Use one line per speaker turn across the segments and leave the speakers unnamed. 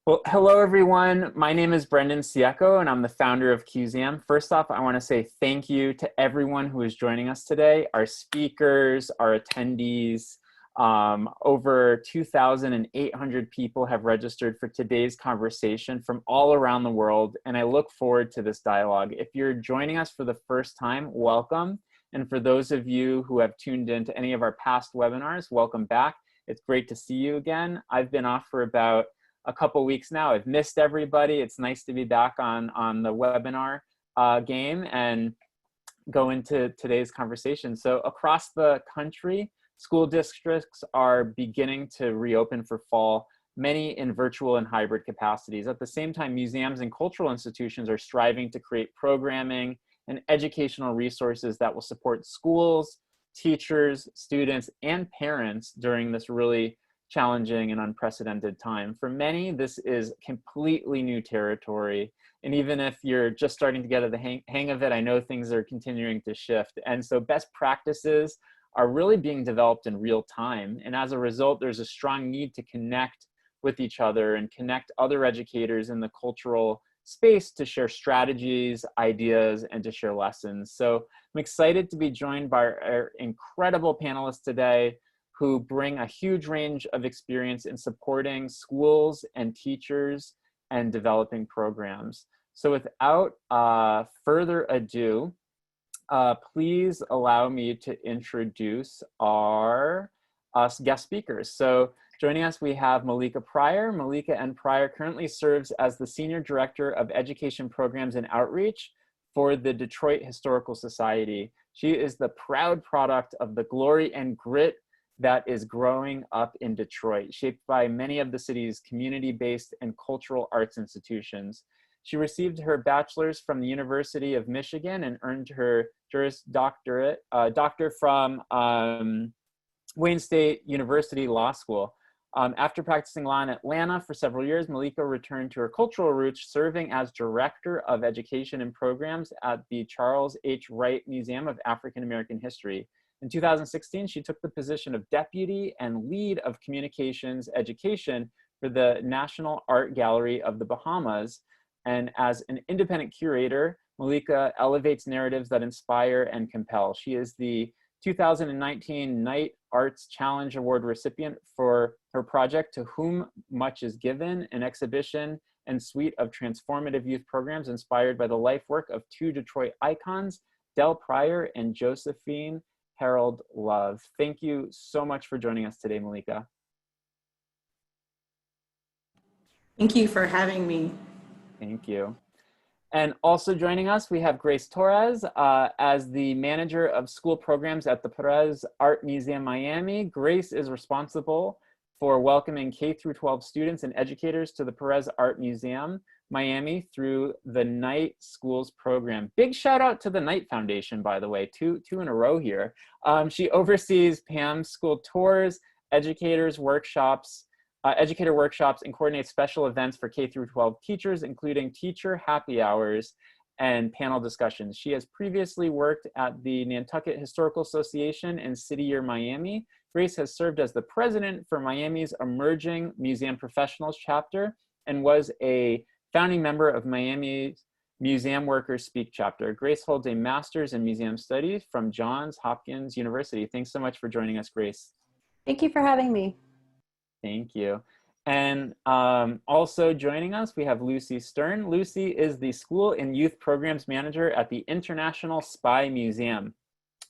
Well, hello everyone. My name is Brendan Ciecko and I'm the founder of Cuseum. First off, I want to say thank you to everyone who is joining us today, our speakers, our attendees. Over 2,800 people have registered for today's conversation from all around the world, and I look forward to this dialogue. If you're joining us for the first time, welcome. And for those of you who have tuned into any of our past webinars, welcome back. It's great to see you again. I've been off for about a couple weeks now. I've missed everybody. It's nice to be back on the webinar game and go into today's conversation. So across the country, school districts are beginning to reopen for fall, many in virtual and hybrid capacities. At the same time, museums and cultural institutions are striving to create programming and educational resources that will support schools, teachers, students, and parents during this really challenging and unprecedented time. For many, this is completely new territory. And even if you're just starting to get the hang of it, I know things are continuing to shift. And so best practices are really being developed in real time. And as a result, there's a strong need to connect with each other and connect other educators in the cultural space to share strategies, ideas, and to share lessons. So I'm excited to be joined by our incredible panelists today, who bring a huge range of experience in supporting schools and teachers and developing programs. So without further ado, please allow me to introduce our guest speakers. So joining us, we have Malika Pryor. Malika N. Pryor currently serves as the Senior Director of Education Programs and Outreach for the Detroit Historical Society. She is the proud product of the glory and grit that is growing up in Detroit, shaped by many of the city's community-based and cultural arts institutions. She received her bachelor's from the University of Michigan and earned her Juris Doctorate, doctor from Wayne State University Law School. After practicing law in Atlanta for several years, Malika returned to her cultural roots, serving as Director of Education and Programs at the Charles H. Wright Museum of African American History. In 2016, she took the position of Deputy and Lead of Communications Education for the National Art Gallery of the Bahamas. And as an independent curator, Malika elevates narratives that inspire and compel. She is the 2019 Knight Arts Challenge Award recipient for her project To Whom Much Is Given, an exhibition and suite of transformative youth programs inspired by the life work of two Detroit icons, Del Pryor and Josephine Harold Love. Thank you so much for joining us today, Malika.
Thank you for having me.
Thank you. And also joining us, we have Grace Torres as the Manager of School Programs at the Perez Art Museum, Miami. Grace is responsible for welcoming K-12 students and educators to the Perez Art Museum, Miami, through the Knight Schools program. Big shout out to the Knight Foundation, by the way, two in a row here. She oversees PAM's school tours, educator workshops, and coordinates special events for K-12 teachers, including teacher happy hours and panel discussions. She has previously worked at the Nantucket Historical Association and City Year Miami. Grace has served as the president for Miami's Emerging Museum Professionals chapter and was a founding member of Miami's Museum Workers Speak chapter. Grace holds a master's in museum studies from Johns Hopkins University. Thanks so much for joining us, Grace.
Thank you for having me.
Thank you. And also joining us, we have Lucy Stirn. Lucy is the School and Youth Programs Manager at the International SPY Museum.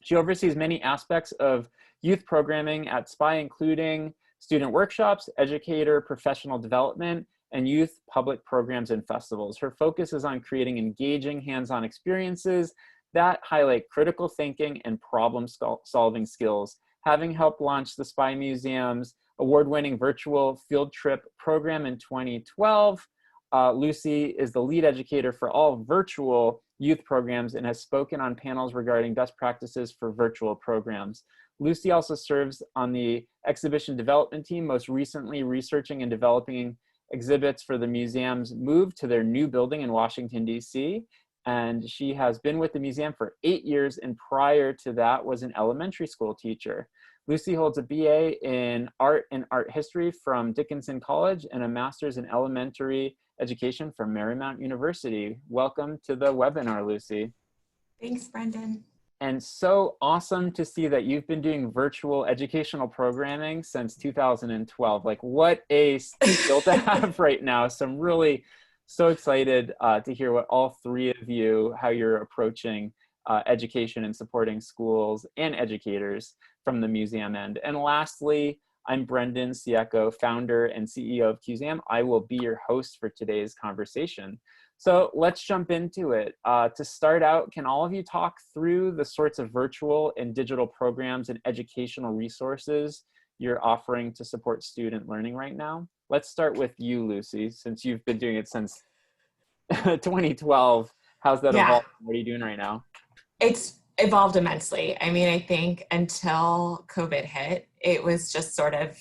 She oversees many aspects of youth programming at SPY, including student workshops, educator professional development, and youth public programs and festivals. Her focus is on creating engaging hands-on experiences that highlight critical thinking and problem-solving skills. Having helped launch the SPY Museum's award-winning virtual field trip program in 2012, Lucy is the lead educator for all virtual youth programs and has spoken on panels regarding best practices for virtual programs. Lucy also serves on the exhibition development team, most recently researching and developing exhibits for the museum's move to their new building in Washington, D.C. And she has been with the museum for 8 years, and prior to that was an elementary school teacher. Lucy holds a BA in Art and Art History from Dickinson College and a Master's in Elementary Education from Marymount University. Welcome to the webinar, Lucy.
Thanks, Brendan.
And so awesome to see that you've been doing virtual educational programming since 2012. Like, what a skill to have right now. So I'm really so excited to hear what all three of you, how you're approaching education and supporting schools and educators from the museum end. And lastly, I'm Brendan Ciecko, founder and CEO of Cuseum. I will be your host for today's conversation. So let's jump into it. To start out, can all of you talk through the sorts of virtual and digital programs and educational resources you're offering to support student learning right now? Let's start with you, Lucy, since you've been doing it since 2012. How's that evolved? What are you doing right now?
It's evolved immensely. I mean, I think until COVID hit, it was just sort of,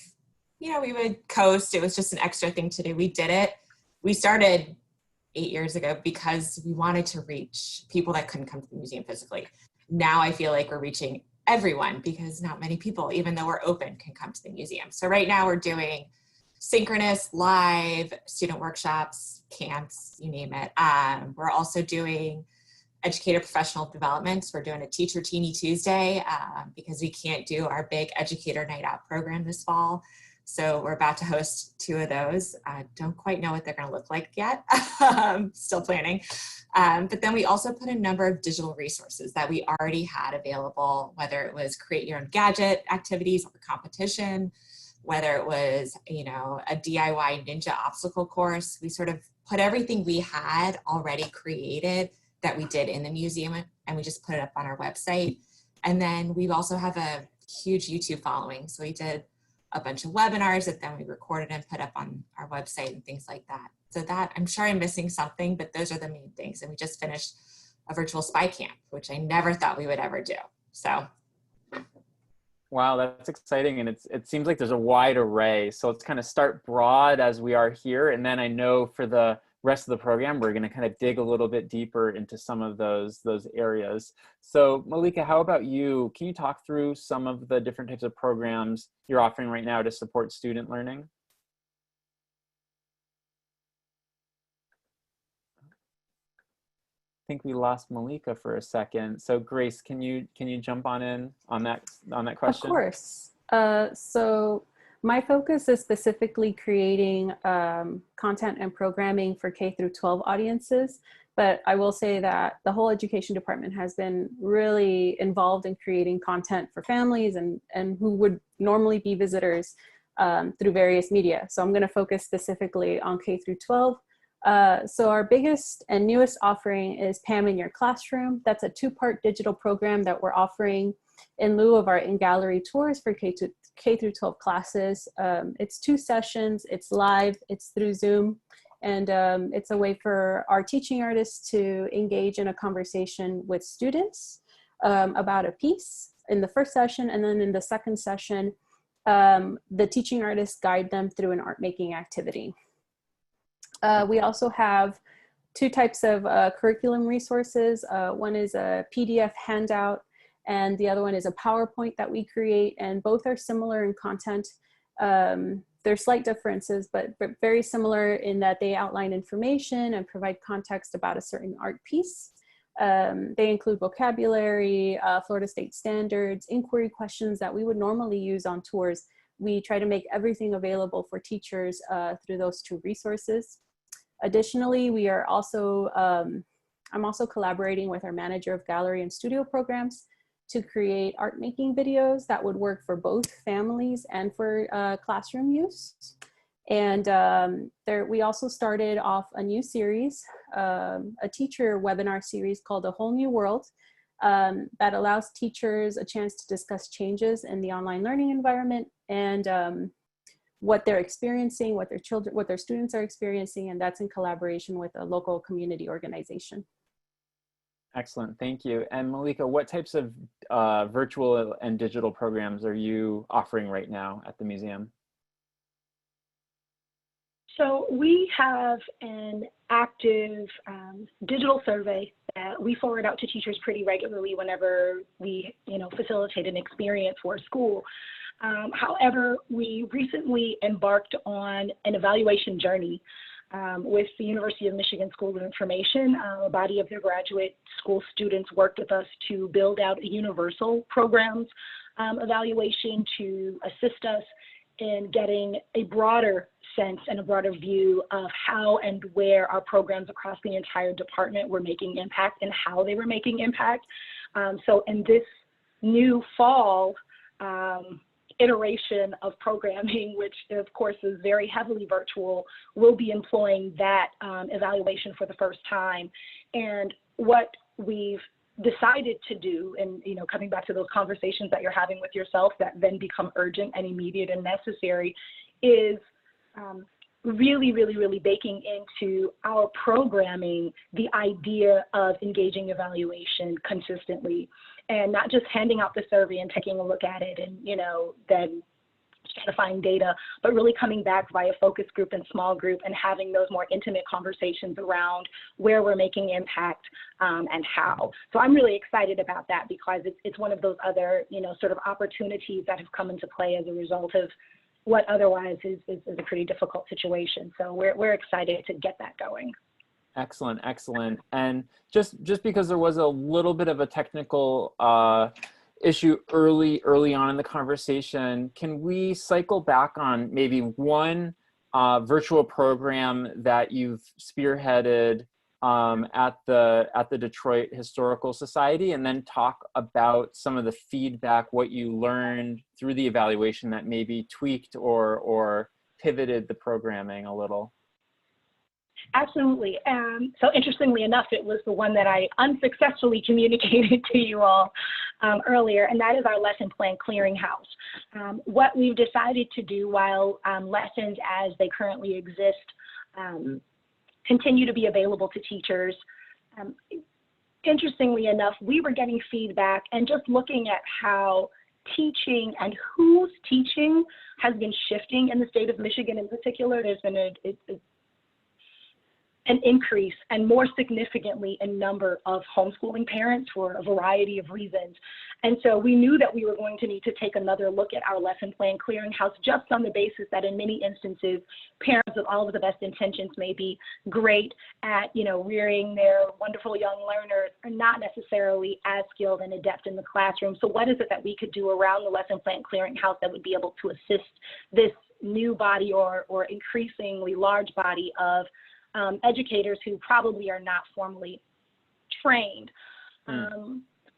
you know, we would coast. It was just an extra thing to do. We did it. We started 8 years ago because we wanted to reach people that couldn't come to the museum physically. Now I feel like we're reaching everyone because not many people, even though we're open, can come to the museum. So right now we're doing synchronous, live student workshops, camps, you name it. We're also doing educator professional developments. We're doing a Teacher Teeny Tuesday because we can't do our big educator night out program this fall. So we're about to host 2 of those. Don't quite know what they're going to look like yet. Still planning. But then we also put a number of digital resources that we already had available, whether it was create your own gadget activities or competition, whether it was, you know, a DIY ninja obstacle course. We sort of put everything we had already created that we did in the museum, and we just put it up on our website. And then we also have a huge YouTube following. So we did a bunch of webinars that then we recorded and put up on our website and things like that. So that, I'm sure I'm missing something, but those are the main things. And we just finished a virtual spy camp, which I never thought we would ever do. So.
Wow, that's exciting. And it seems like there's a wide array. So let's kind of start broad as we are here. And then I know for the rest of the program, we're going to kind of dig a little bit deeper into some of those areas. So Malika, how about you? Can you talk through some of the different types of programs you're offering right now to support student learning? I think we lost Malika for a second. So Grace, can you jump on that question?
Of course. So my focus is specifically creating content and programming for K through 12 audiences. But I will say that the whole education department has been really involved in creating content for families and who would normally be visitors through various media. So I'm going to focus specifically on K through 12. So our biggest and newest offering is Pam in Your Classroom. That's a 2-part digital program that we're offering in lieu of our in-gallery tours for K through 12 classes. It's 2 sessions, it's live, it's through Zoom, and it's a way for our teaching artists to engage in a conversation with students about a piece in the first session, and then in the second session, the teaching artists guide them through an art making activity. We also have 2 types of curriculum resources. One is a PDF handout, and the other one is a PowerPoint that we create, and both are similar in content. There's slight differences, but very similar in that they outline information and provide context about a certain art piece. They include vocabulary, Florida State standards, inquiry questions that we would normally use on tours. We try to make everything available for teachers through those 2 resources. Additionally, we are also, I'm also collaborating with our manager of gallery and studio programs to create art making videos that would work for both families and for classroom use. And we also started off a new series, a teacher webinar series called A Whole New World, that allows teachers a chance to discuss changes in the online learning environment and what they're experiencing, what their students are experiencing, and that's in collaboration with a local community organization.
Excellent, thank you. And Malika, what types of virtual and digital programs are you offering right now at the museum?
So we have an active digital survey that we forward out to teachers pretty regularly whenever we, facilitate an experience for a school. However, we recently embarked on an evaluation journey with the University of Michigan School of Information. A body of their graduate school students worked with us to build out a universal programs evaluation to assist us in getting a broader sense and a broader view of how and where our programs across the entire department were making impact and how they were making impact. So in this new fall iteration of programming, which of course is very heavily virtual, we'll be employing that evaluation for the first time. And what we've decided to do, and coming back to those conversations that you're having with yourself that then become urgent and immediate and necessary, is really baking into our programming the idea of engaging evaluation consistently, and not just handing out the survey and taking a look at it and then identifying data, but really coming back via focus group and small group and having those more intimate conversations around where we're making impact and how. So I'm really excited about that because it's one of those other, sort of opportunities that have come into play as a result of what otherwise is a pretty difficult situation. So we're excited to get that going.
Excellent, excellent. And just because there was a little bit of a technical issue early on in the conversation, can we cycle back on maybe one virtual program that you've spearheaded at the Detroit Historical Society, and then talk about some of the feedback, what you learned through the evaluation that maybe tweaked or pivoted the programming a little?
Absolutely. So interestingly enough, it was the one that I unsuccessfully communicated to you all earlier, and that is our lesson plan clearinghouse. What we've decided to do while lessons as they currently exist continue to be available to teachers, interestingly enough, we were getting feedback and just looking at how teaching and who's teaching has been shifting in the state of Michigan in particular. There's been an increase, and more significantly, a number of homeschooling parents for a variety of reasons. And so we knew that we were going to need to take another look at our lesson plan clearinghouse, just on the basis that in many instances, parents with all of the best intentions may be great at, rearing their wonderful young learners, are not necessarily as skilled and adept in the classroom. So what is it that we could do around the lesson plan clearinghouse that would be able to assist this new body or increasingly large body of educators who probably are not formally trained.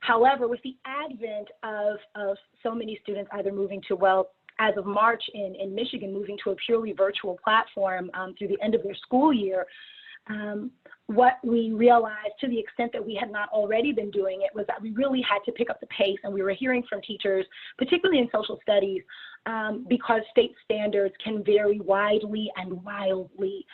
However, with the advent of so many students either moving to, as of March in Michigan, moving to a purely virtual platform through the end of their school year, what we realized, to the extent that we had not already been doing it, was that we really had to pick up the pace. And we were hearing from teachers, particularly in social studies, because state standards can vary widely and wildly.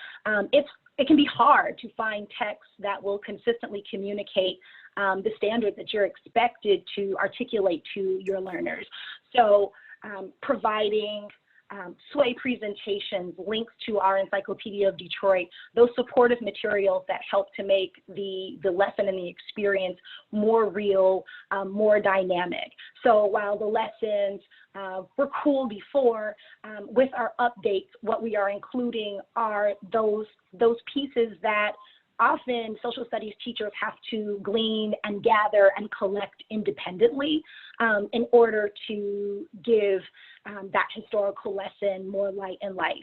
It can be hard to find texts that will consistently communicate the standards that you're expected to articulate to your learners. So providing sway presentations, links to our Encyclopedia of Detroit, those supportive materials that help to make the lesson and the experience more real, more dynamic. So while the lessons were cool before, with our updates, what we are including are those pieces that often social studies teachers have to glean and gather and collect independently in order to give that historical lesson more light and life.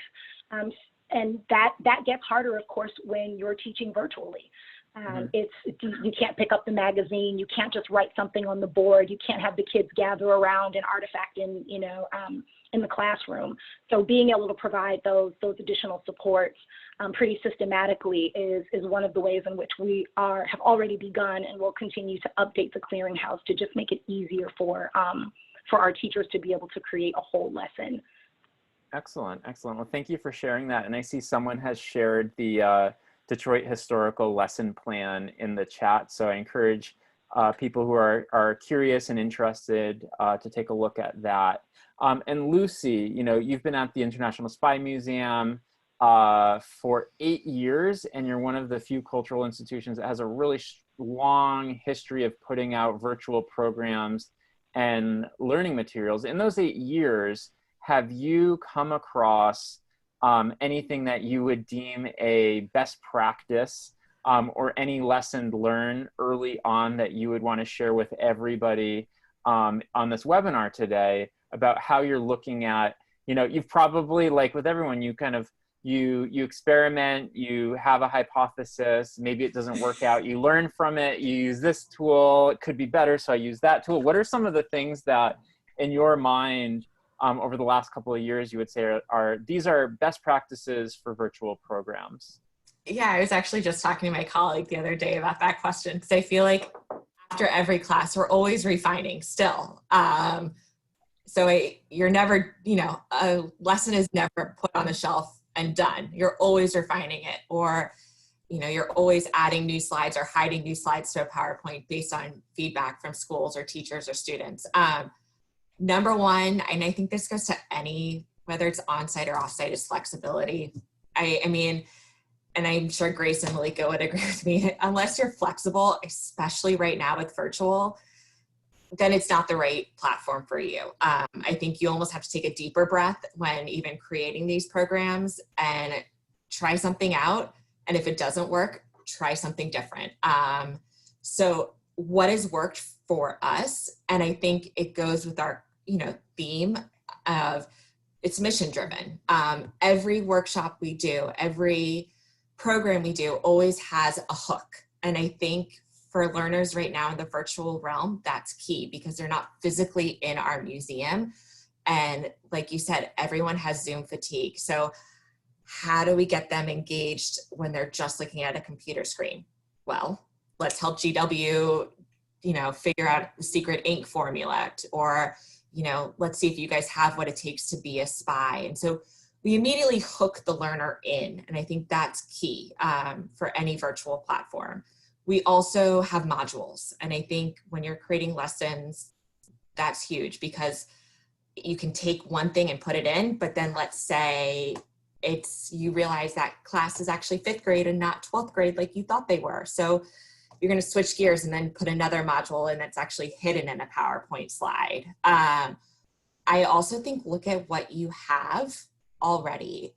And that gets harder, of course, when you're teaching virtually. You can't pick up the magazine. You can't just write something on the board. You can't have the kids gather around and artifact in the classroom. So being able to provide those additional supports pretty systematically is one of the ways in which we have already begun and will continue to update the clearinghouse to just make it easier for our teachers to be able to create a whole lesson.
Excellent, excellent. Well, thank you for sharing that. And I see someone has shared the Detroit Historical Lesson Plan in the chat. So I encourage people who are curious and interested to take a look at that. And Lucy, you've been at the International Spy Museum for 8 years, and you're one of the few cultural institutions that has a really long history of putting out virtual programs and learning materials. In those 8 years, have you come across anything that you would deem a best practice or any lesson learned early on that you would want to share with everybody on this webinar today about how you're looking at, you've probably, like with everyone, you kind of, you experiment, you have a hypothesis, maybe it doesn't work out, you learn from it, you use this tool, it could be better, so I use that tool. What are some of the things that in your mind over the last couple of years you would say are these are best practices for virtual programs?
Yeah, I was actually just talking to my colleague the other day about that question, because I feel like after every class, we're always refining still. You're never, a lesson is never put on the shelf and done. You're always refining it, or, you're always adding new slides or hiding new slides to a PowerPoint based on feedback from schools or teachers or students. Number one, and I think this goes to any, whether it's on-site or off-site, is flexibility. I mean, and I'm sure Grace and Malika would agree with me, unless you're flexible, especially right now with virtual, then it's not the right platform for you. I think you almost have to take a deeper breath when even creating these programs and try something out. And if it doesn't work, try something different. So what has worked for us, and I think it goes with our, theme of it's mission driven. Every workshop we do, every program we do always has a hook. And I think for learners right now in the virtual realm, that's key, because they're not physically in our museum. And like you said, everyone has Zoom fatigue. So how do we get them engaged when they're just looking at a computer screen? Well, let's help GW, figure out the secret ink formula, or, let's see if you guys have what it takes to be a spy. And so we immediately hook the learner in. And I think that's key for any virtual platform. We also have modules. And I think when you're creating lessons, that's huge, because you can take one thing and put it in, but then let's say you realize that class is actually 5th grade and not 12th grade like you thought they were. So you're going to switch gears and then put another module in that's actually hidden in a PowerPoint slide. I also think look at what you have already.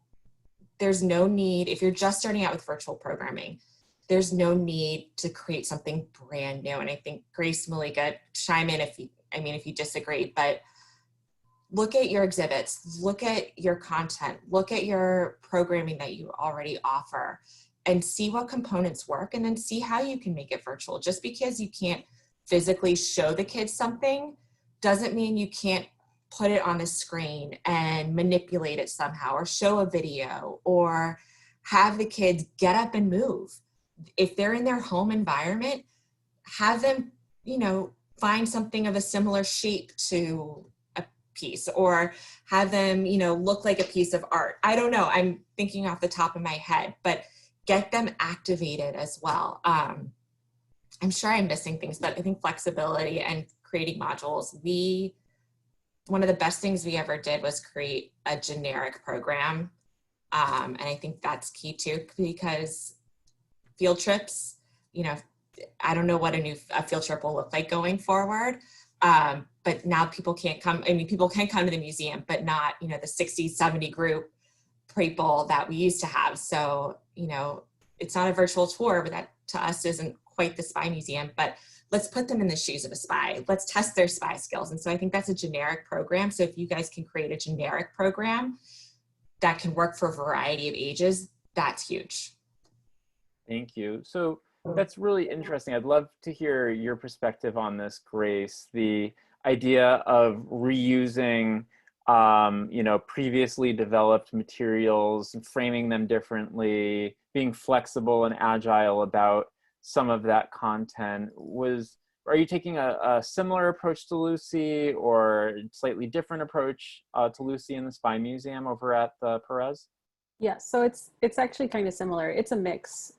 There's no need, if you're just starting out with virtual programming, there's no need to create something brand new. And I think Grace, Malika, chime in if you disagree, but look at your exhibits, look at your content, look at your programming that you already offer, and see what components work, and then see how you can make it virtual. Just because you can't physically show the kids something doesn't mean you can't put it on the screen and manipulate it somehow, or show a video, or have the kids get up and move. If they're in their home environment, have them, find something of a similar shape to a piece, or have them, look like a piece of art. I don't know, I'm thinking off the top of my head, but get them activated as well. I'm sure I'm missing things, but I think flexibility and creating modules, one of the best things we ever did was create a generic program. And I think that's key too, because field trips, I don't know what a field trip will look like going forward. But now people can't come. People can come to the museum, but not, the 60, 70 group people that we used to have. So, it's not a virtual tour, but that to us isn't quite the spy museum, but let's put them in the shoes of a spy. Let's test their spy skills. And so I think that's a generic program. So if you guys can create a generic program that can work for a variety of ages, that's huge.
Thank you. So that's really interesting. I'd love to hear your perspective on this, Grace. The idea of reusing, previously developed materials and framing them differently, being flexible and agile about some of that content. Are you taking a similar approach to Lucy, or slightly different approach to Lucy in the Spy Museum over at the Perez?
Yeah, so it's actually kind of similar. It's a mix.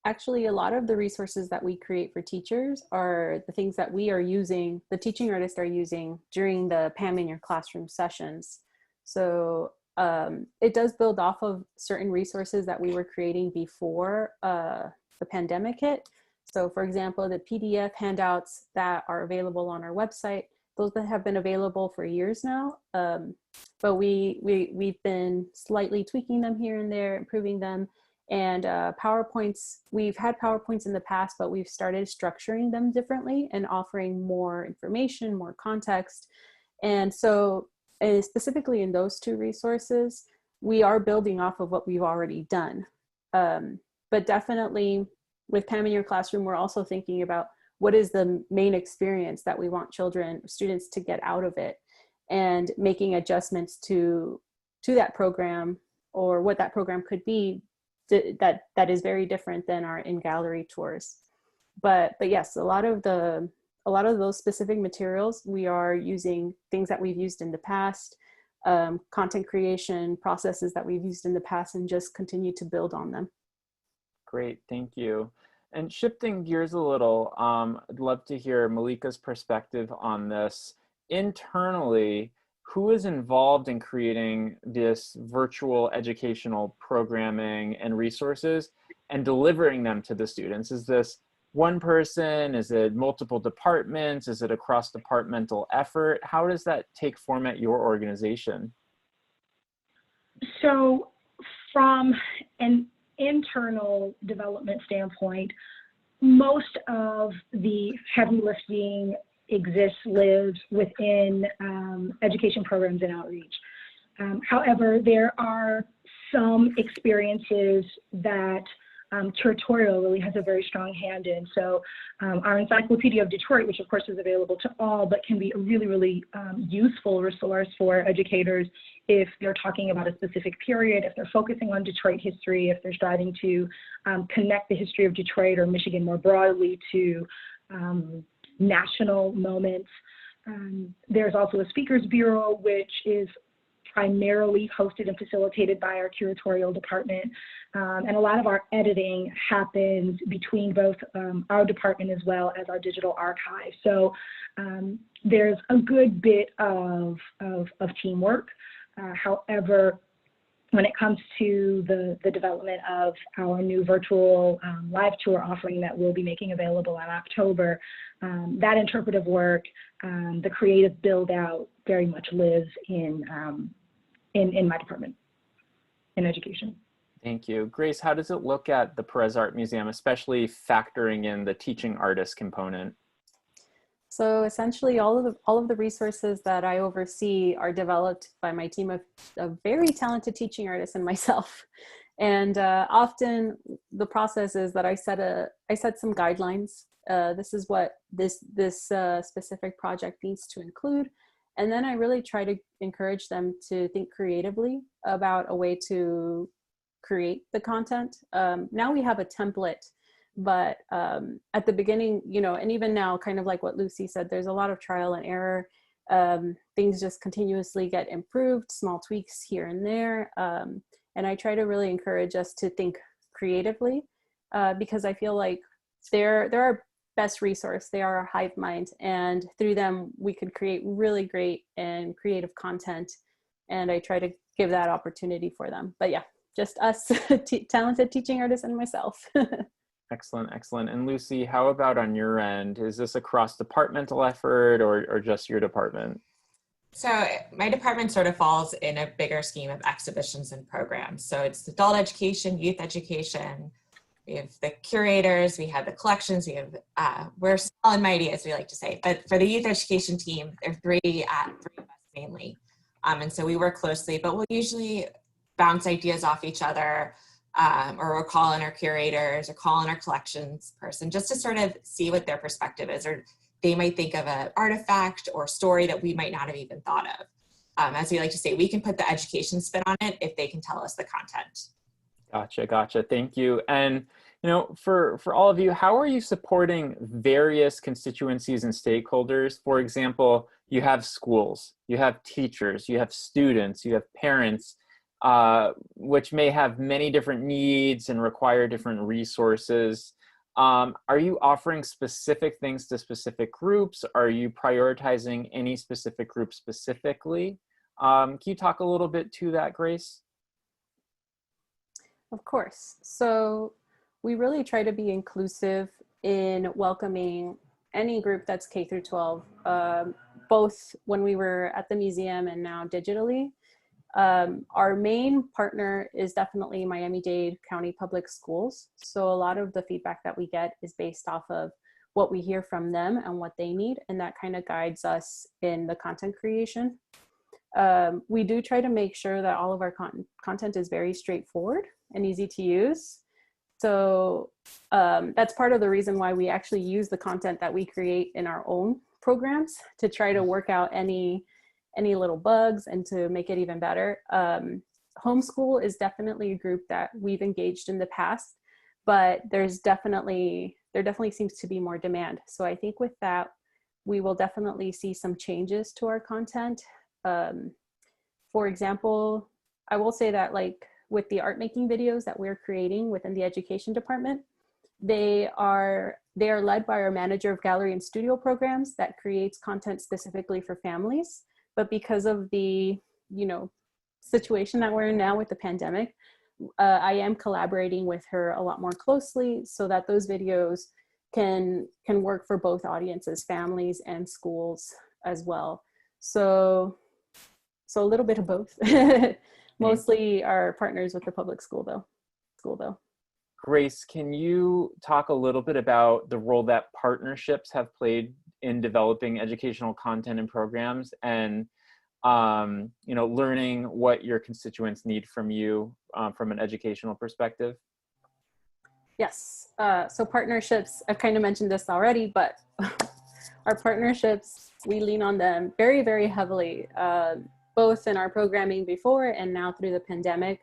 Actually, a lot of the resources that we create for teachers are the things that we are using, the teaching artists are using during the Pam in Your Classroom sessions. So it does build off of certain resources that we were creating before the pandemic hit. So for example, the PDF handouts that are available on our website, those that have been available for years now, but we've been slightly tweaking them here and there, improving them. And PowerPoints, we've had PowerPoints in the past, but we've started structuring them differently and offering more information, more context. And so specifically in those two resources, we are building off of what we've already done. But definitely with Pam in Your Classroom, we're also thinking about what is the main experience that we want students to get out of it, and making adjustments to that program, or what that program could be that is very different than our in-gallery tours. But yes, a lot of those specific materials, we are using things that we've used in the past, content creation processes that we've used in the past, and just continue to build on them.
Great, thank you. And shifting gears a little, I'd love to hear Malika's perspective on this. Internally, who is involved in creating this virtual educational programming and resources and delivering them to the students? Is this one person? Is it multiple departments? Is it a cross-departmental effort? How does that take form at your organization?
So from an internal development standpoint, most of the heavy lifting lives within education programs and outreach. However, there are some experiences that curatorial really has a very strong hand in. So our Encyclopedia of Detroit, which of course is available to all, but can be a really, really useful resource for educators if they're talking about a specific period, if they're focusing on Detroit history, if they're striving to connect the history of Detroit or Michigan more broadly to national moments. There's also a Speakers Bureau, which is primarily hosted and facilitated by our curatorial department. And a lot of our editing happens between both our department as well as our digital archive. So there's a good bit of teamwork. However, when it comes to the development of our new virtual live tour offering that we'll be making available in October, that interpretive work, the creative build out very much lives in my department in education.
Thank you. Grace, how does it look at the Perez Art Museum, especially factoring in the teaching artist component?
So essentially all of the resources that I oversee are developed by my team of very talented teaching artists and myself. And often the process is that I set some guidelines. This is what this specific project needs to include. And then I really try to encourage them to think creatively about a way to create the content. Now we have a template, but at the beginning, and even now, kind of like what Lucy said, there's a lot of trial and error. Things just continuously get improved, small tweaks here and there. And I try to really encourage us to think creatively because I feel like they're our best resource. They are our hive mind, and through them, we could create really great and creative content. And I try to give that opportunity for them. But yeah, just us talented teaching artists and myself.
Excellent, excellent. And Lucy, how about on your end? Is this a cross-departmental effort or just your department?
So my department sort of falls in a bigger scheme of exhibitions and programs. So it's adult education, youth education. We have the curators, we have the collections, we have, we're small and mighty, as we like to say. But for the youth education team, there are three of us mainly. And so we work closely, but we'll usually bounce ideas off each other, or we'll call in our curators or call in our collections person just to sort of see what their perspective is, or they might think of an artifact or story that we might not have even thought of. As we like to say, we can put the education spin on it if they can tell us the content.
Gotcha. Thank you. And for all of you, how are you supporting various constituencies and stakeholders? For example, you have schools, you have teachers, you have students, you have parents, which may have many different needs and require different resources. Are you offering specific things to specific groups? Are you prioritizing any specific group specifically? Can you talk a little bit to that, Grace?
Of course. So we really try to be inclusive in welcoming any group that's K through 12, both when we were at the museum and now digitally. Our main partner is definitely Miami-Dade County Public Schools. So a lot of the feedback that we get is based off of what we hear from them and what they need, and that kind of guides us in the content creation. We do try to make sure that all of our content is very straightforward and easy to use. So that's part of the reason why we actually use the content that we create in our own programs to try to work out any little bugs and to make it even better. Homeschool is definitely a group that we've engaged in the past, but there definitely seems to be more demand. So I think with that, we will definitely see some changes to our content. For example, I will say that like with the art making videos that we're creating within the education department, they are led by our manager of gallery and studio programs that creates content specifically for families. But because of the, situation that we're in now with the pandemic, I am collaborating with her a lot more closely so that those videos can work for both audiences, families and schools as well. So a little bit of both. Mostly our partners with the public school though.
Grace, can you talk a little bit about the role that partnerships have played in developing educational content and programs, and learning what your constituents need from you from an educational perspective?
Yes. So partnerships, I've kind of mentioned this already, but our partnerships, we lean on them very, very heavily, both in our programming before and now through the pandemic.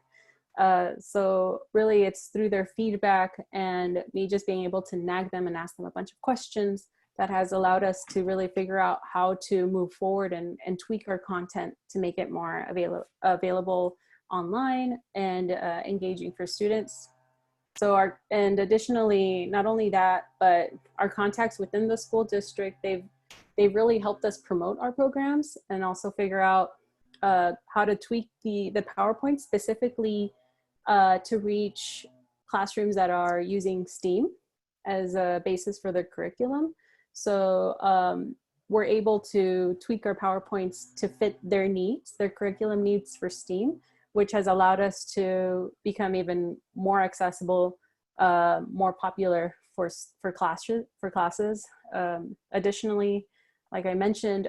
So really it's through their feedback and me just being able to nag them and ask them a bunch of questions that has allowed us to really figure out how to move forward and tweak our content to make it more available online and engaging for students. So and additionally, not only that, but our contacts within the school district, they've really helped us promote our programs and also figure out how to tweak the PowerPoint specifically to reach classrooms that are using STEAM as a basis for their curriculum. So we're able to tweak our PowerPoints to fit their needs, their curriculum needs for STEAM, which has allowed us to become even more accessible, more popular for classes. Additionally, like I mentioned,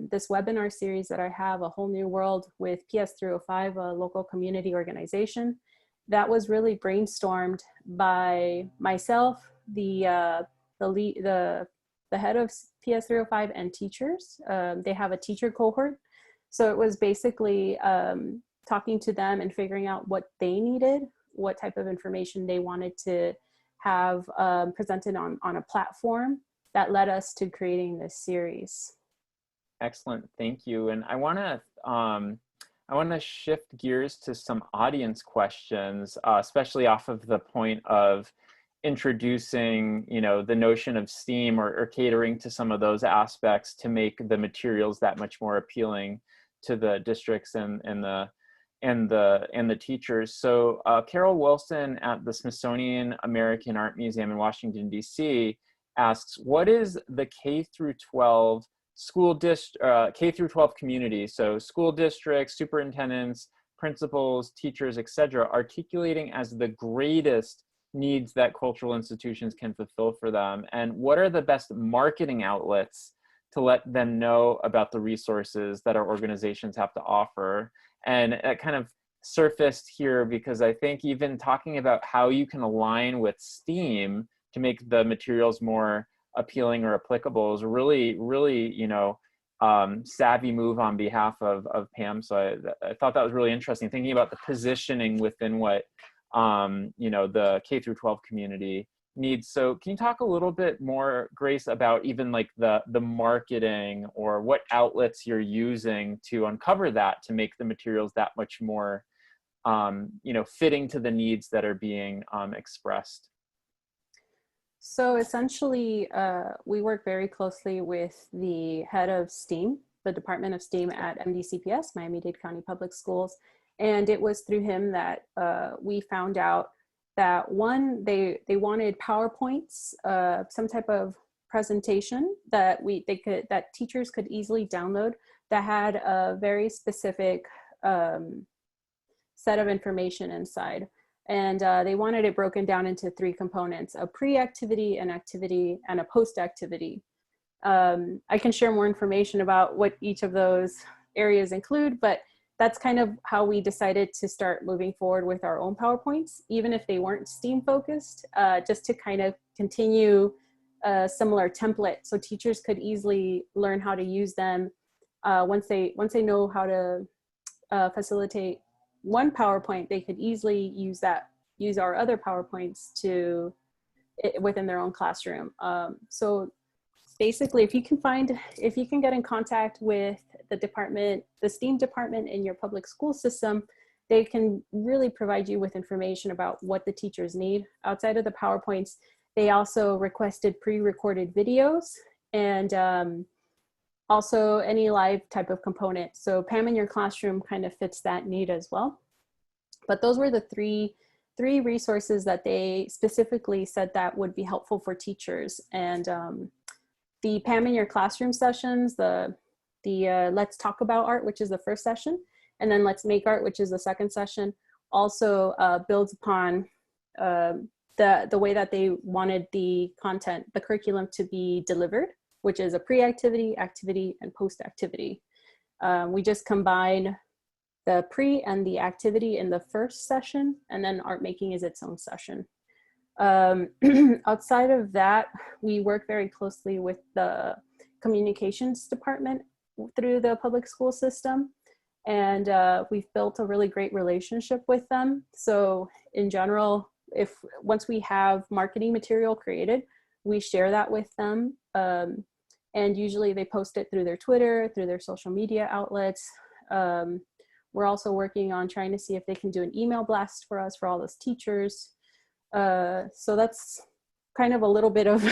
this webinar series that I have, A Whole New World with PS305, a local community organization, that was really brainstormed by myself, the head of PS305 and teachers. They have a teacher cohort. So it was basically talking to them and figuring out what they needed, what type of information they wanted to have presented on a platform that led us to creating this series.
Excellent, thank you. And I want to shift gears to some audience questions, especially off of the point of introducing, the notion of STEAM or catering to some of those aspects to make the materials that much more appealing to the districts and the teachers. So Carol Wilson at the Smithsonian American Art Museum in Washington, D.C. asks, what is the K through 12 K through 12 community, so school districts, superintendents, principals, teachers, etc., articulating as the greatest needs that cultural institutions can fulfill for them? And what are the best marketing outlets to let them know about the resources that our organizations have to offer? And it kind of surfaced here because I think even talking about how you can align with STEAM to make the materials more appealing or applicable is a really, really, savvy move on behalf of Pam. So I thought that was really interesting, thinking about the positioning within what, the K through 12 community needs. So can you talk a little bit more, Grace, about even like the marketing or what outlets you're using to uncover that, to make the materials that much more, fitting to the needs that are being expressed?
So essentially, we work very closely with the head of STEAM, the Department of STEAM at MDCPS, Miami-Dade County Public Schools. And it was through him that we found out that one, they wanted PowerPoints, some type of presentation that that teachers could easily download that had a very specific set of information inside. And they wanted it broken down into 3 components: a pre-activity, an activity, and a post-activity. I can share more information about what each of those areas include, but that's kind of how we decided to start moving forward with our own PowerPoints, even if they weren't STEAM focused, just to kind of continue a similar template so teachers could easily learn how to use them. Once they know how to facilitate one PowerPoint, they could easily use our other PowerPoints within their own classroom. So basically, if you can get in contact with the STEAM department in your public school system, they can really provide you with information about what the teachers need. Outside of the PowerPoints, they also requested pre-recorded videos and also any live type of component. So Pam in Your Classroom kind of fits that need as well. But those were the three resources that they specifically said that would be helpful for teachers. And the Pam in Your Classroom sessions, the Let's Talk About Art, which is the first session, and then Let's Make Art, which is the second session, also builds upon the way that they wanted the content, the curriculum to be delivered, which is a pre-activity, activity, and post-activity. We just combine the pre and the activity in the first session, and then art making is its own session. Outside of that, we work very closely with the communications department through the public school system, and we've built a really great relationship with them. So in general, once we have marketing material created, we share that with them, and usually they post it through their Twitter, through their social media outlets. We're also working on trying to see if they can do an email blast for us for all those teachers. So that's kind of a little bit of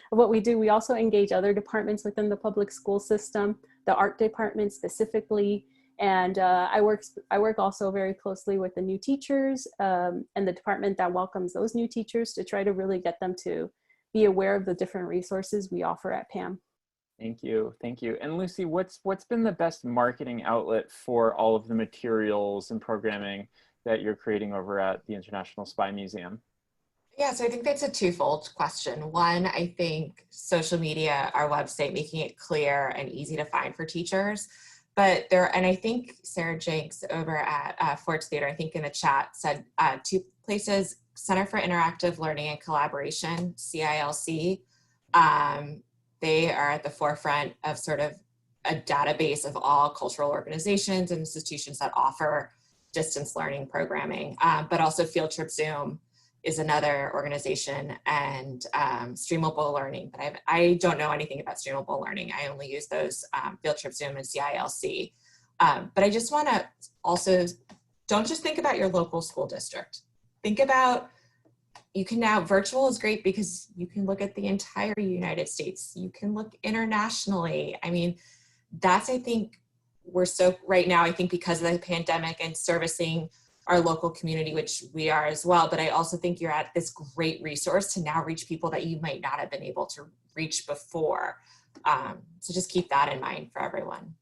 what we do. We also engage other departments within the public school system, the art department specifically. And I work also very closely with the new teachers and the department that welcomes those new teachers to try to really get them to be aware of the different resources we offer at PAM.
Thank you. Thank you. And Lucy, what's been the best marketing outlet for all of the materials and programming that you're creating over at the International Spy Museum?
Yeah, so I think that's a twofold question. One, I think social media, our website, making it clear and easy to find for teachers. But and I think Sarah Jenks over at Ford's Theater, I think in the chat said 2 places: Center for Interactive Learning and Collaboration, CILC. They are at the forefront of sort of a database of all cultural organizations and institutions that offer distance learning programming, but also Field Trip Zoom is another organization, and Streamable Learning. But I don't know anything about Streamable Learning. I only use those, Field Trip Zoom and CILC. But I just want to also, don't just think about your local school district. Think about, you can now, virtual is great because you can look at the entire United States. You can look internationally. I mean, that's, I think, we're so, right now, I think because of the pandemic and servicing our local community, which we are as well, but I also think you're at this great resource to now reach people that you might not have been able to reach before. So just keep that in mind for everyone.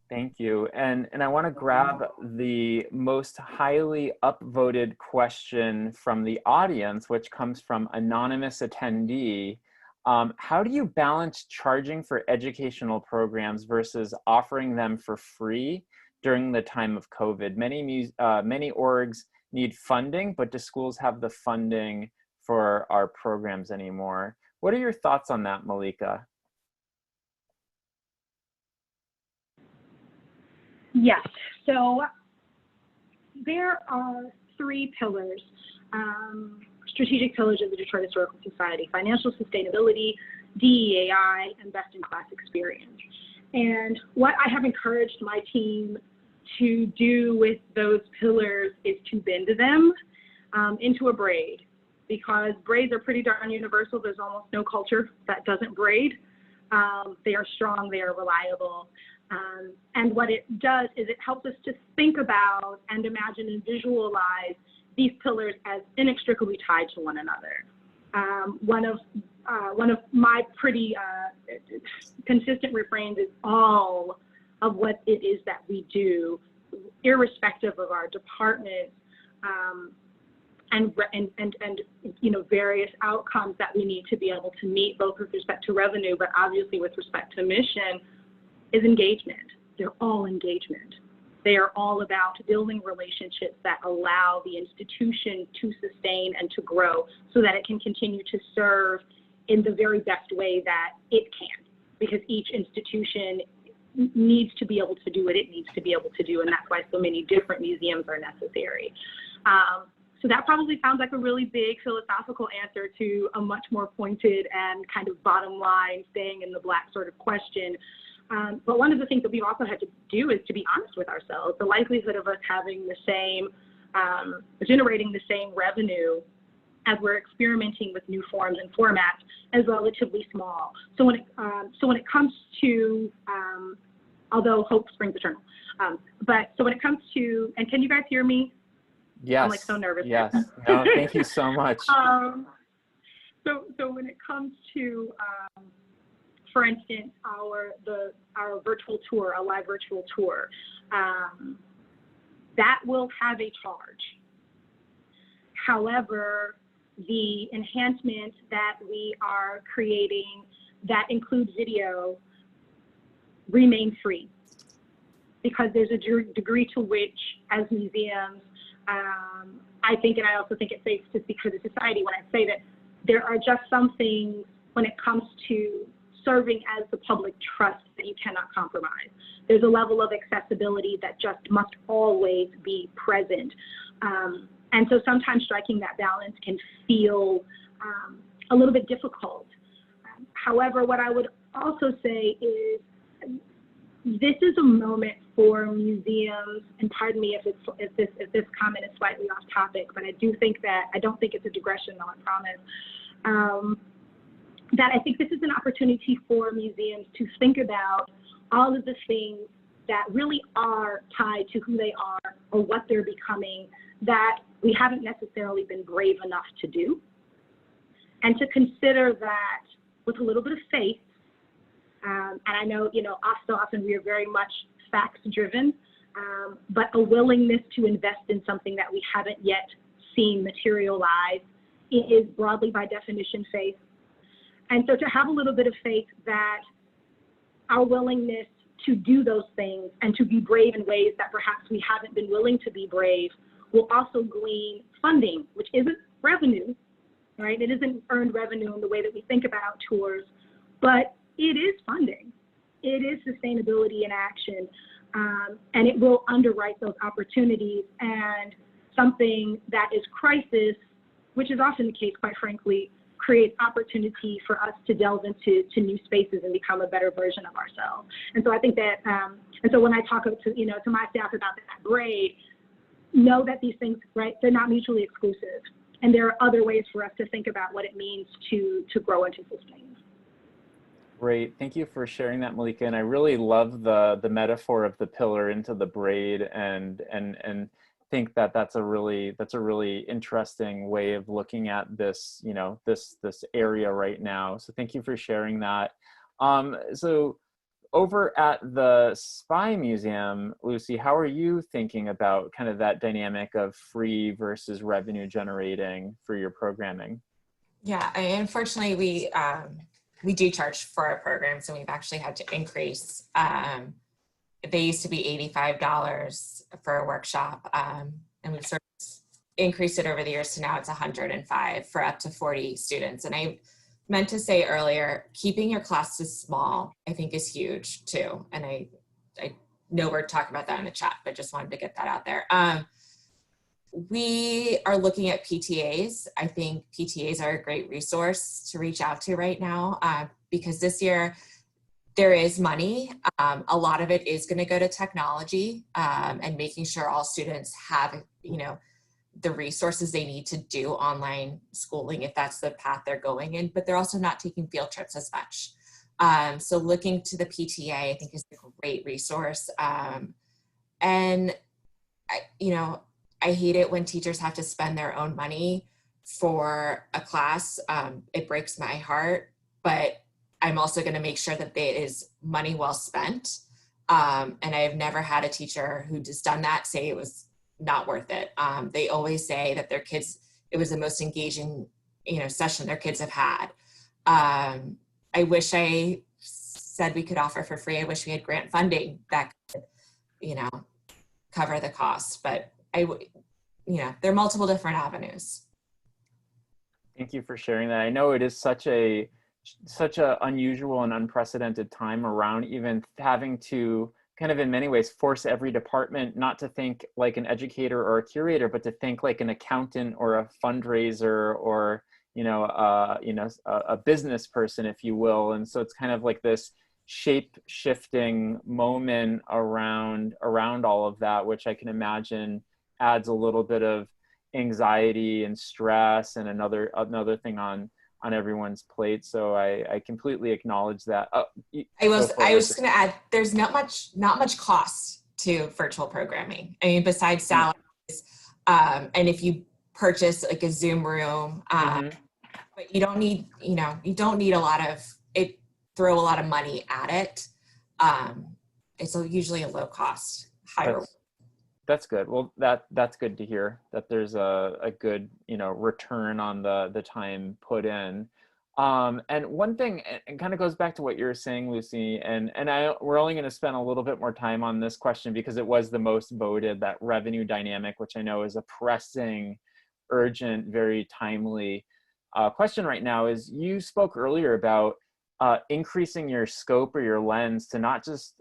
Thank you. And I want to grab the most highly upvoted question from the audience, which comes from anonymous attendee. How do you balance charging for educational programs versus offering them for free during the time of COVID? Many orgs need funding, but do schools have the funding for our programs anymore? What are your thoughts on that, Malika?
Yes, so there are 3 pillars, strategic pillars of the Detroit Historical Society: financial sustainability, DEAI, and best-in-class experience. And what I have encouraged my team to do with those pillars is to bend them into a braid, because braids are pretty darn universal. There's almost no culture that doesn't braid. They are strong, they are reliable. And what it does is it helps us to think about and imagine and visualize these pillars as inextricably tied to one another. One of my pretty consistent refrains is all of what it is that we do, irrespective of our department, and various outcomes that we need to be able to meet, both with respect to revenue, but obviously with respect to mission, is engagement. They're all engagement. They are all about building relationships that allow the institution to sustain and to grow so that it can continue to serve in the very best way that it can, because each institution needs to be able to do what it needs to be able to do, and that's why so many different museums are necessary. So that probably sounds like a really big philosophical answer to a much more pointed and kind of bottom line, staying in the black sort of question. But one of the things that we've also had to do is to be honest with ourselves. The likelihood of us having the same, generating the same revenue as we're experimenting with new forms and formats is relatively small. So when it comes to, although hope springs eternal, but so when it comes to, and can you guys hear me?
Yes.
I'm like so nervous.
Yes. No, thank you so much.
So when it comes to, for instance, our virtual tour, a live virtual tour, that will have a charge. However, the enhancement that we are creating that includes video remain free, because there's a degree to which, as museums, I think, and I also think it's safe to speak for the society when I say that there are just some things when it comes to serving as the public trust that you cannot compromise. There's a level of accessibility that just must always be present. And so sometimes striking that balance can feel a little bit difficult. However, what I would also say is this is a moment for museums, and pardon me if this comment is slightly off topic, but I don't think it's a digression, though, I promise. That I think this is an opportunity for museums to think about all of the things that really are tied to who they are or what they're becoming that we haven't necessarily been brave enough to do, and to consider that with a little bit of faith. And I know, so often we are very much facts driven, but a willingness to invest in something that we haven't yet seen materialize is broadly by definition faith. And so to have a little bit of faith that our willingness to do those things and to be brave in ways that perhaps we haven't been willing to be brave will also glean funding, which isn't revenue, right? It isn't earned revenue in the way that we think about tours, but it is funding. It is sustainability in action, and it will underwrite those opportunities. And something that is crisis, which is often the case, quite frankly, creates opportunity for us to delve into new spaces and become a better version of ourselves. And so I think that, and so when I talk to my staff about that grade, know that these things, right, they're not mutually exclusive. And there are other ways for us to think about what it means to grow and to sustain.
Great, thank you for sharing that, Malika. And I really love the metaphor of the pillar into the braid, and think that that's a really interesting way of looking at this, this area right now. So thank you for sharing that. So over at the Spy Museum, Lucy, how are you thinking about kind of that dynamic of free versus revenue generating for your programming?
Yeah, unfortunately, we do charge for our programs, and we've actually had to increase. They used to be $85 for a workshop, and we've sort of increased it over the years to now it's $105 for up to 40 students. And I meant to say earlier, keeping your classes small, I think, is huge too. And I know we're talking about that in the chat, but just wanted to get that out there. We are looking at PTAs. I think PTAs are a great resource to reach out to right now, because this year there is money. A lot of it is going to go to technology, and making sure all students have, the resources they need to do online schooling if that's the path they're going in, but they're also not taking field trips as much. So looking to the PTA, I think, is a great resource. And I hate it when teachers have to spend their own money for a class. It breaks my heart, but I'm also going to make sure that it is money well spent. And I've never had a teacher who just done that say it was not worth it. They always say that their kids, it was the most engaging, session their kids have had. I wish I said we could offer for free. I wish we had grant funding that could, cover the cost, but there are multiple different avenues.
Thank you for sharing that. I know it is such a unusual and unprecedented time around even having to kind of in many ways force every department not to think like an educator or a curator, but to think like an accountant or a fundraiser or a business person, if you will. And so it's kind of like this shape-shifting moment around all of that, which I can imagine adds a little bit of anxiety and stress and another thing on everyone's plate. So I completely acknowledge that.
I was just going to add, there's not much cost to virtual programming. I mean, besides salaries, and if you purchase like a Zoom room, but you don't need a lot of it. Throw a lot of money at it. It's usually a low cost, higher.
That's good. Well, that's good to hear that there's a good, return on the time put in. And one thing, it kind of goes back to what you were saying, Lucy, and we're only going to spend a little bit more time on this question because it was the most voted, that revenue dynamic, which I know is a pressing, urgent, very timely question right now. Is you spoke earlier about increasing your scope or your lens to not just,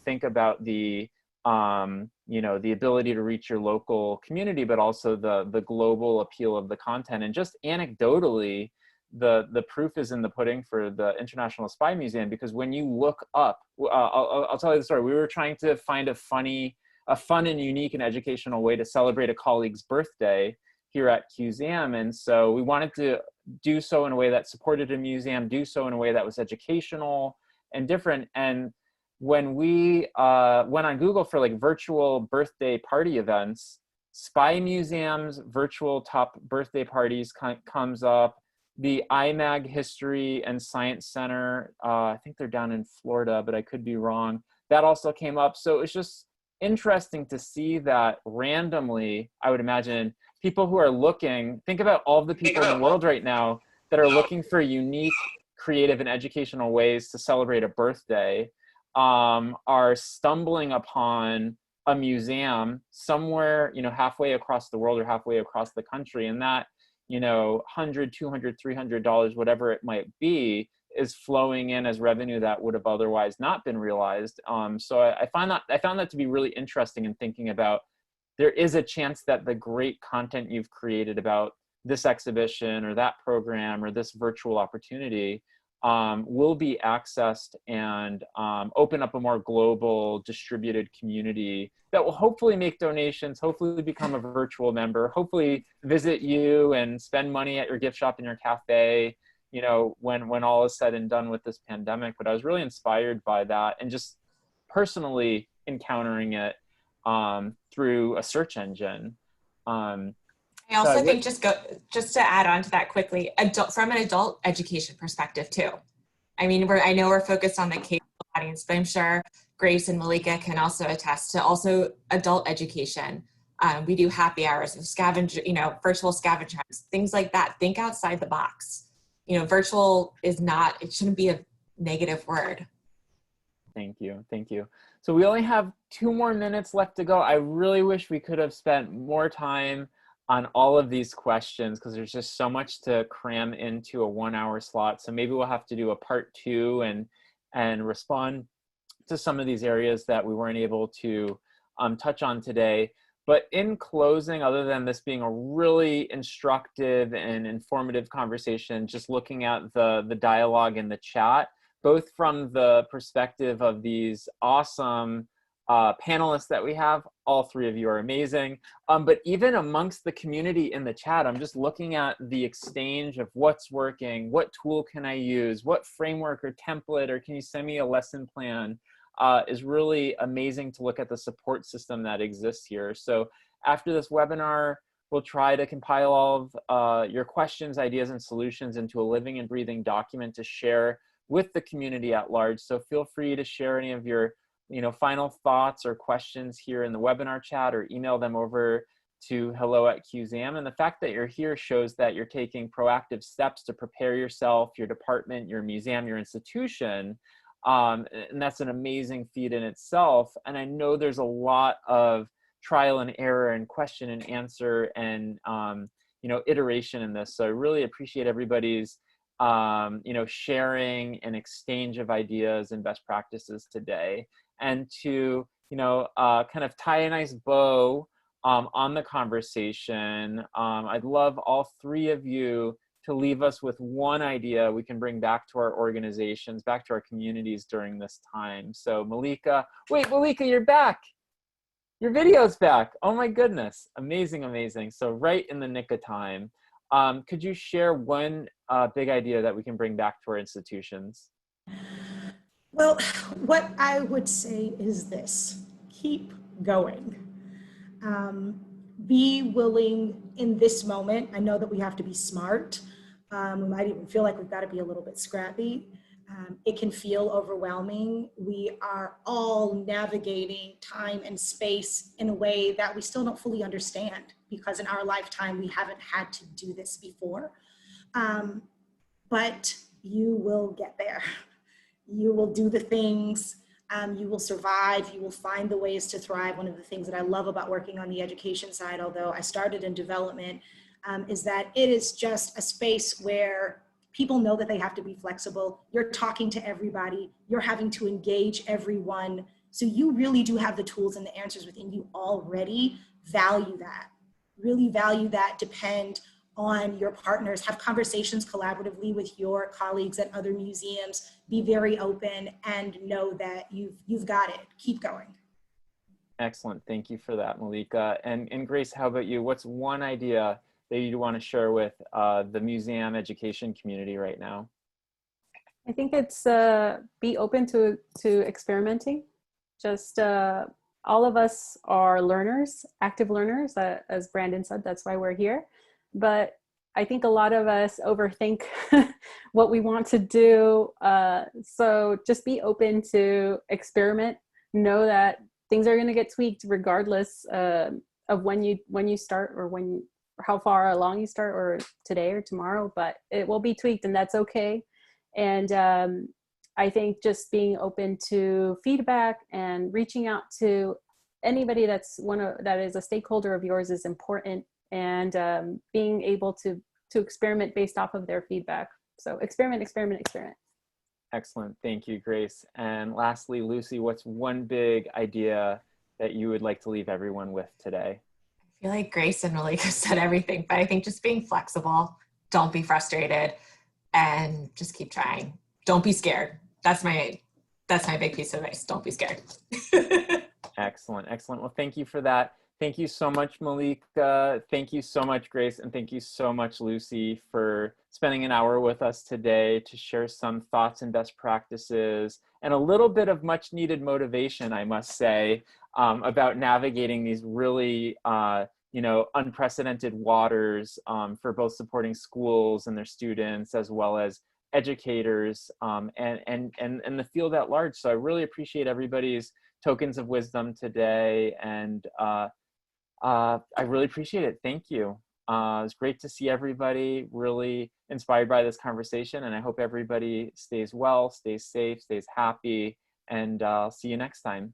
think about the ability to reach your local community, but also the global appeal of the content. And just anecdotally, the proof is in the pudding for the International Spy Museum, because when you look up, I'll tell you the story. We were trying to find a fun and unique and educational way to celebrate a colleague's birthday here at Cuseum. And so we wanted to do so in a way that supported a museum, do so in a way that was educational and different. And when we went on Google for like virtual birthday party events, Spy Museum's virtual top birthday parties comes up. The IMAG History and Science Center, I think they're down in Florida, but I could be wrong. That also came up. So it's just interesting to see that randomly, I would imagine, people who are looking, think about all of the people in the world right now that are looking for unique, creative, and educational ways to celebrate a birthday, are stumbling upon a museum somewhere, halfway across the world or halfway across the country. And that, $100, $200, $300, whatever it might be, is flowing in as revenue that would have otherwise not been realized. So I found that to be really interesting in thinking about, there is a chance that the great content you've created about this exhibition or that program or this virtual opportunity will be accessed and open up a more global distributed community that will hopefully make donations, hopefully become a virtual member, hopefully visit you and spend money at your gift shop in your cafe, when all is said and done with this pandemic. But I was really inspired by that, and just personally encountering it through a search engine. I
also think just to add on to that quickly, from an adult education perspective too. I mean, I know we're focused on the K audience, but I'm sure Grace and Malika can also attest to also adult education. We do happy hours of virtual scavenger hunts, things like that. Think outside the box. Virtual it shouldn't be a negative word.
Thank you. So we only have 2 more minutes left to go. I really wish we could have spent more time on all of these questions, because there's just so much to cram into a 1-hour slot. So maybe we'll have to do a part 2 and respond to some of these areas that we weren't able to touch on today. But in closing, other than this being a really instructive and informative conversation, just looking at the dialogue in the chat, both from the perspective of these awesome panelists that we have, all 3 of you are amazing, but even amongst the community in the chat, I'm just looking at the exchange of what's working, what tool can I use, what framework or template, or can you send me a lesson plan, is really amazing to look at the support system that exists here. So after this webinar, we'll try to compile all of your questions, ideas, and solutions into a living and breathing document to share with the community at large. So feel free to share any of your final thoughts or questions here in the webinar chat, or email them over to hello@Cuseum. And the fact that you're here shows that you're taking proactive steps to prepare yourself, your department, your museum, your institution. And that's an amazing feat in itself. And I know there's a lot of trial and error and question and answer and iteration in this. So I really appreciate everybody's sharing and exchange of ideas and best practices today. And to kind of tie a nice bow on the conversation, I'd love all three of you to leave us with one idea we can bring back to our organizations, back to our communities during this time. So Malika, Malika, you're back. Your video's back. Oh my goodness. Amazing, amazing. So right in the nick of time. Could you share one big idea that we can bring back to our institutions?
Well, what I would say is this: keep going. Be willing in this moment. I know that we have to be smart. We might even feel like we've got to be a little bit scrappy. It can feel overwhelming. We are all navigating time and space in a way that we still don't fully understand, because in our lifetime, we haven't had to do this before. But you will get there. You will do the things, you will survive, you will find the ways to thrive. One of the things that I love about working on the education side, although I started in development, is that it is just a space where people know that they have to be flexible. You're talking to everybody, you're having to engage everyone. So you really do have the tools and the answers within you already. Value that, really value that, depend on your partners, have conversations collaboratively with your colleagues at other museums, be very open, and know that you've got it. Keep going.
Excellent, thank you for that, Malika. And Grace, how about you? What's one idea that you want to share with the museum education community right now?
I think it's be open to experimenting. Just all of us are learners, active learners, as Brandon said, that's why we're here. But I think a lot of us overthink what we want to do. So just be open to experiment. Know that things are going to get tweaked regardless of when you start, or how far along you start, or today or tomorrow. But it will be tweaked, and that's okay. And I think just being open to feedback and reaching out to anybody that is a stakeholder of yours is important. And being able to experiment based off of their feedback. So experiment, experiment, experiment.
Excellent, thank you, Grace. And lastly, Lucy, what's one big idea that you would like to leave everyone with today?
I feel like Grace and Malika said everything, but I think just being flexible, don't be frustrated, and just keep trying. Don't be scared. That's my big piece of advice. Don't be scared.
Excellent, excellent. Well, thank you for that. Thank you so much, Malika. Thank you so much, Grace. And thank you so much, Lucy, for spending an hour with us today to share some thoughts and best practices and a little bit of much needed motivation, I must say, about navigating these really, unprecedented waters for both supporting schools and their students, as well as educators and the field at large. So I really appreciate everybody's tokens of wisdom today. And I really appreciate it. Thank you. It was great to see everybody, really inspired by this conversation. And I hope everybody stays well, stays safe, stays happy, and I'll see you next time.